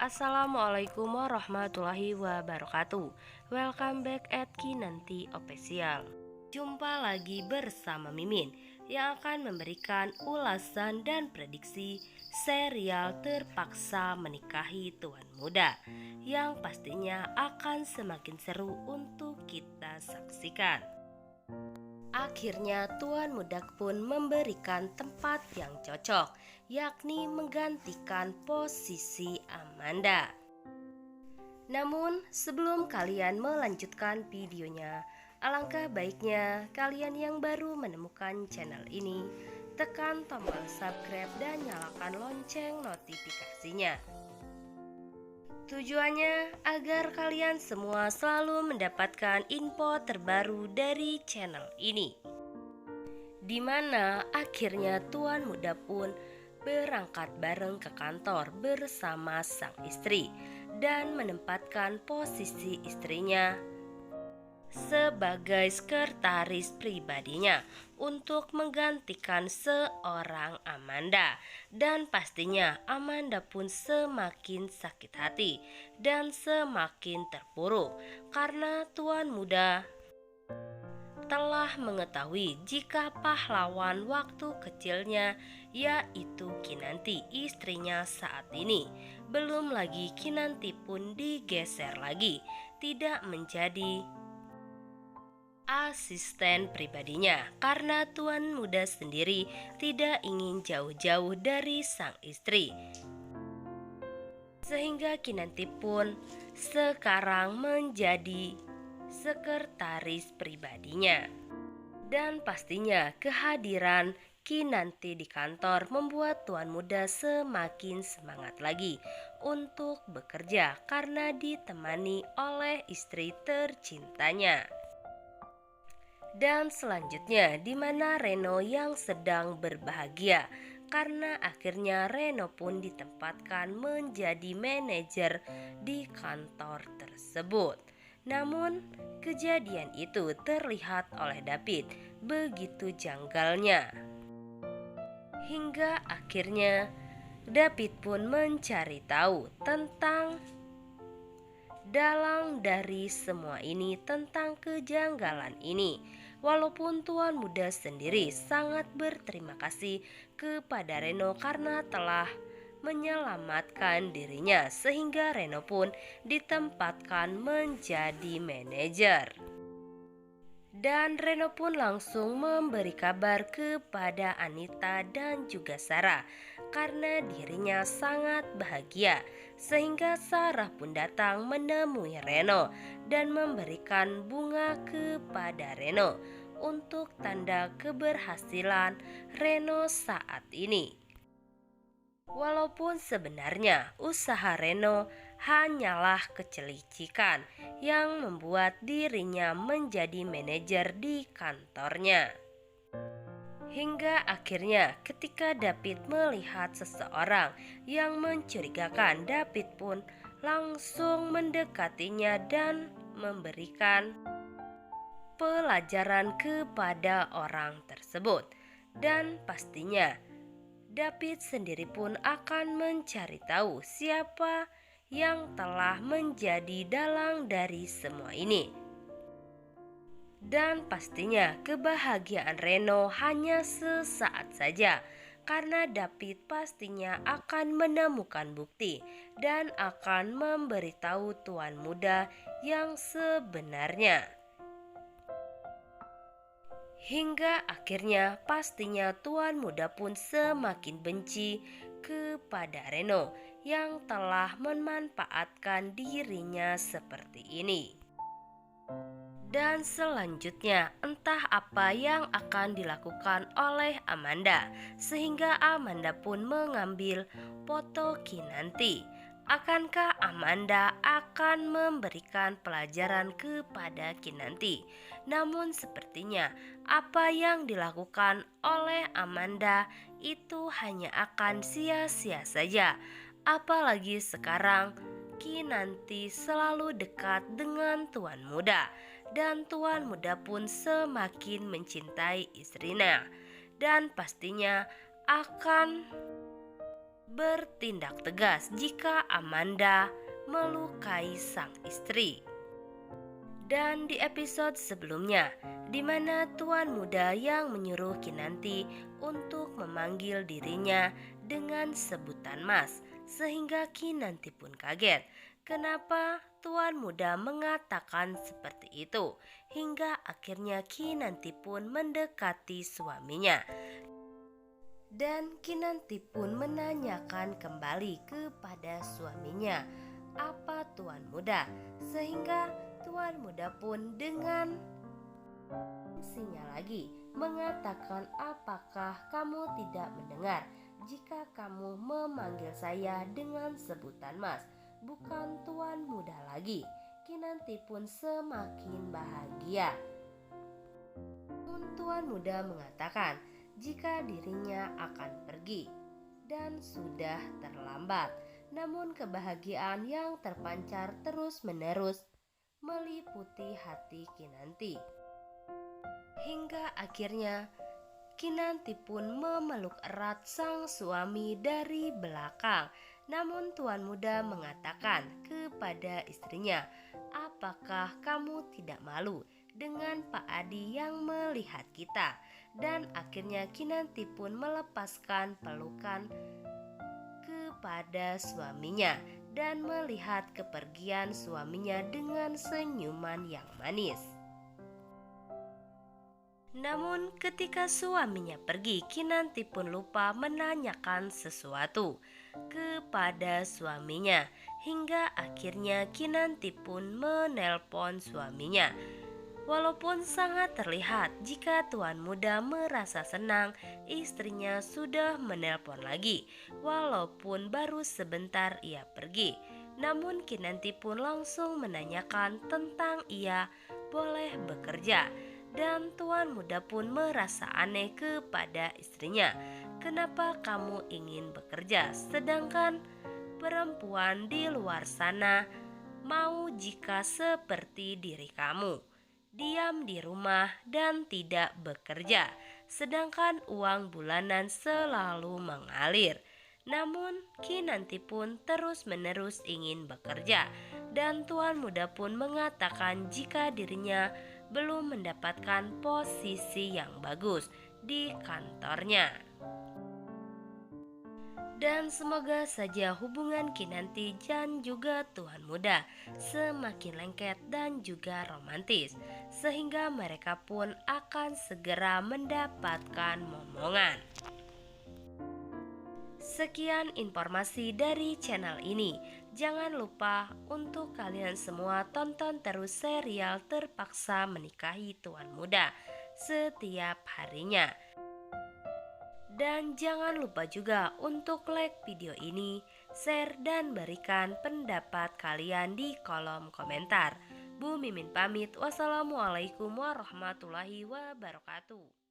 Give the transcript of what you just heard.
Assalamualaikum warahmatullahi wabarakatuh. Welcome back at Kinanti Official. Jumpa lagi bersama Mimin yang akan memberikan ulasan dan prediksi serial Terpaksa Menikahi Tuan Muda, yang pastinya akan semakin seru untuk kita saksikan. Akhirnya Tuan Muda pun memberikan tempat yang cocok, yakni menggantikan posisi Amanda. Namun sebelum kalian melanjutkan videonya, alangkah baiknya kalian yang baru menemukan channel ini tekan tombol subscribe dan nyalakan lonceng notifikasinya. Tujuannya agar kalian semua selalu mendapatkan info terbaru dari channel ini, di mana akhirnya Tuan Muda pun berangkat bareng ke kantor bersama sang istri dan menempatkan posisi istrinya sebagai sekretaris pribadinya untuk menggantikan seorang Amanda. Dan pastinya Amanda pun semakin sakit hati dan semakin terpuruk karena Tuan Muda telah mengetahui jika pahlawan waktu kecilnya, yaitu Kinanti istrinya saat ini, belum lagi Kinanti pun digeser lagi, tidak menjadi asisten pribadinya karena Tuan Muda sendiri tidak ingin jauh-jauh dari sang istri. Sehingga Kinanti pun sekarang menjadi sekretaris pribadinya. Dan pastinya kehadiran Kinanti di kantor membuat Tuan Muda semakin semangat lagi untuk bekerja karena ditemani oleh istri tercintanya. Dan selanjutnya di mana Reno yang sedang berbahagia karena akhirnya Reno pun ditempatkan menjadi manajer di kantor tersebut. Namun kejadian itu terlihat oleh David begitu janggalnya, hingga akhirnya David pun mencari tahu tentang dalang dari semua ini, tentang kejanggalan ini. Walaupun Tuan Muda sendiri sangat berterima kasih kepada Reno karena telah menyelamatkan dirinya, sehingga Reno pun ditempatkan menjadi manajer. Dan Reno pun langsung memberi kabar kepada Anita dan juga Sarah karena dirinya sangat bahagia, sehingga Sarah pun datang menemui Reno dan memberikan bunga kepada Reno untuk tanda keberhasilan Reno saat ini. Walaupun sebenarnya usaha Reno hanyalah kecelicikan yang membuat dirinya menjadi manajer di kantornya. Hingga akhirnya ketika David melihat seseorang yang mencurigakan, David pun langsung mendekatinya dan memberikan pelajaran kepada orang tersebut. Dan pastinya David sendiri pun akan mencari tahu siapa yang telah menjadi dalang dari semua ini. Dan pastinya kebahagiaan Reno hanya sesaat saja, karena David pastinya akan menemukan bukti dan akan memberitahu Tuan Muda yang sebenarnya. Hingga akhirnya pastinya Tuan Muda pun semakin benci kepada Reno yang telah memanfaatkan dirinya seperti ini. Dan selanjutnya entah apa yang akan dilakukan oleh Amanda, sehingga Amanda pun mengambil foto Kinanti. Akankah Amanda akan memberikan pelajaran kepada Kinanti? Namun sepertinya apa yang dilakukan oleh Amanda itu hanya akan sia-sia saja. Apalagi sekarang Kinanti selalu dekat dengan Tuan Muda, dan Tuan Muda pun semakin mencintai istrinya dan pastinya akan bertindak tegas jika Amanda melukai sang istri. Dan di episode sebelumnya, di mana tuan muda yang menyuruh Kinanti untuk memanggil dirinya dengan sebutan Mas, sehingga Kinanti pun kaget. Kenapa tuan muda mengatakan seperti itu? Hingga akhirnya Kinanti pun mendekati suaminya. Dan Kinanti pun menanyakan kembali kepada suaminya, apa tuan muda? Sehingga tuan muda pun dengan sinya lagi mengatakan, apakah kamu tidak mendengar jika kamu memanggil saya dengan sebutan Mas, bukan tuan muda lagi? Kinanti pun semakin bahagia. Tuan muda mengatakan jika dirinya akan pergi dan sudah terlambat. Namun kebahagiaan yang terpancar terus-menerus meliputi hati Kinanti. Hingga akhirnya Kinanti pun memeluk erat sang suami dari belakang. Namun tuan muda mengatakan kepada istrinya, apakah kamu tidak malu dengan Pak Adi yang melihat kita? Dan akhirnya Kinanti pun melepaskan pelukan kepada suaminya dan melihat kepergian suaminya dengan senyuman yang manis. Namun ketika suaminya pergi, Kinanti pun lupa menanyakan sesuatu kepada suaminya. Hingga akhirnya Kinanti pun menelpon suaminya. Walaupun sangat terlihat jika tuan muda merasa senang, istrinya sudah menelpon lagi. Walaupun baru sebentar ia pergi, namun Kinanti pun langsung menanyakan tentang ia boleh bekerja. Dan tuan muda pun merasa aneh kepada istrinya. Kenapa kamu ingin bekerja sedangkan perempuan di luar sana mau jika seperti diri kamu, diam di rumah dan tidak bekerja, sedangkan uang bulanan selalu mengalir. Namun Kinanti pun terus-menerus ingin bekerja, dan tuan muda pun mengatakan jika dirinya belum mendapatkan posisi yang bagus di kantornya. Dan semoga saja hubungan Kinanti dan juga tuan muda semakin lengket dan juga romantis, sehingga mereka pun akan segera mendapatkan momongan. Sekian informasi dari channel ini. Jangan lupa untuk kalian semua tonton terus serial Terpaksa Menikahi Tuan Muda setiap harinya. Dan jangan lupa juga untuk like video ini, share dan berikan pendapat kalian di kolom komentar. Bu Mimin pamit. Wassalamualaikum warahmatullahi wabarakatuh.